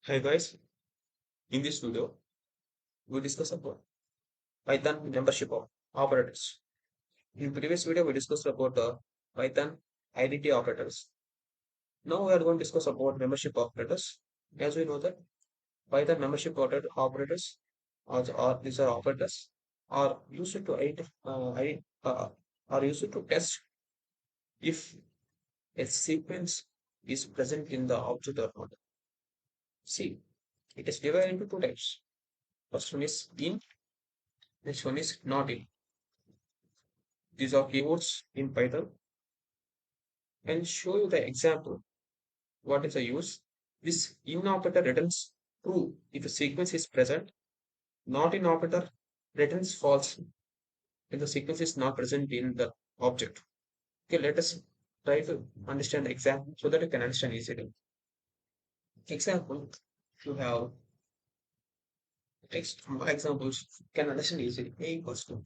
Hi guys, in this video we discuss about Python membership of operators. In previous video we discussed about Python identity operators. Now we are going to discuss about membership operators. As we know that Python membership operators are these are operators are used to are used to test if a sequence is present in the object or not. See, it is divided into two types. First one is in, next one is not in. These are keywords in Python and show you the example. What is the use? This in operator returns true if a sequence is present. Not in operator returns false if the sequence is not present in the object. Okay, let us try to understand the example so that you can understand easily. Example, you have text examples can understand easily. A equals to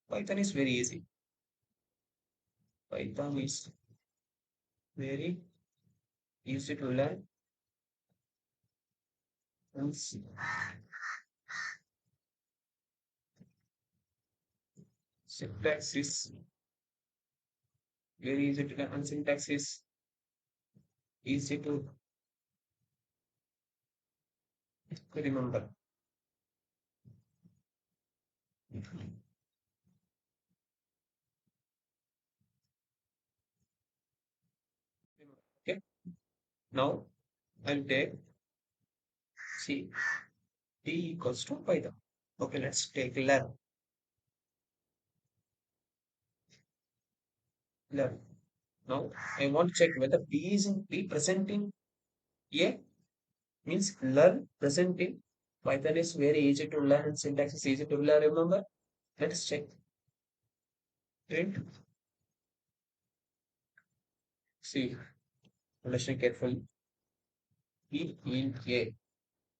Python is very easy. Python is very easy to learn and syntax is very easy to learn and syntax is easy to remember. Okay, now I'll take C T equals to Python. Okay, let's take learn. Learn. Now I want to check whether B is in B present in A means learn present in Python is very easy to learn and syntax is easy to learn. Remember, let's check. Print. See, listen carefully. B in A.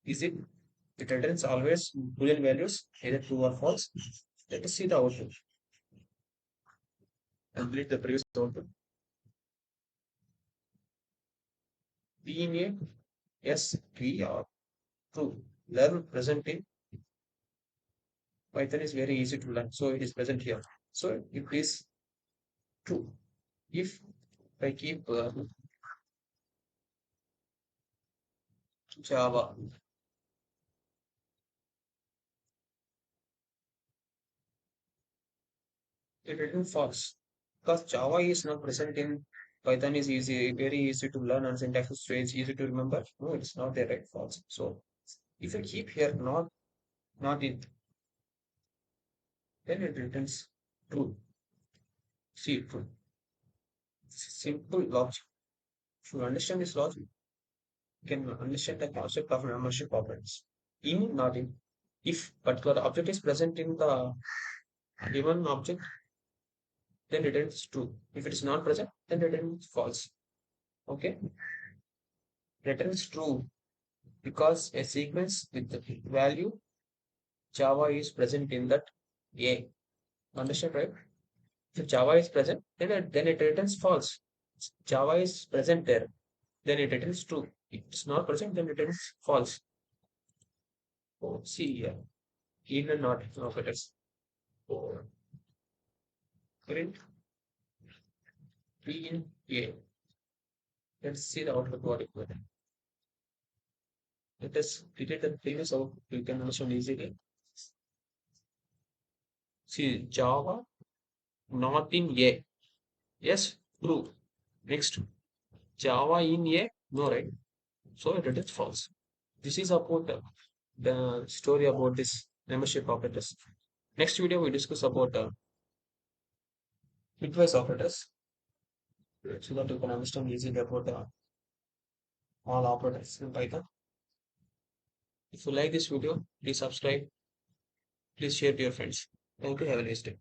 Is it? It returns always Boolean values, either true or false. Let us see the output. Complete the previous output. B in A, yes, we are true. Learn present in Python is very easy to learn, so it is present here. So it is true. If I keep Java, it returns false because Java is not present in Python is easy, very easy to learn and syntax is very easy to remember. No, it's not there, right? False. So if I keep here not in, then it returns true. See, true. Simple logic. If you understand this logic, you can understand the concept of membership operands. In, not in. If particular object is present in the given object, then returns true. If it is not present, then returns false. Okay? Returns true because a sequence with the value Java is present in that A. Understand, right? If Java is present, then it returns false. Java is present there, then it returns true. It's not present, then it returns false. Oh, see here, in and not operators. Oh, print P in A. Let's see the output what it will. Let us delete the previous output. You can understand easily. See Java not in A. Yes, true. Next, Java in A. No, right? So it is false. This is about the story about this membership operators. Next video we discuss about bitwise operators so that you can understand easily about all operators in Python. If you like this video, please subscribe, please share to your friends. Thank you. Have a nice day.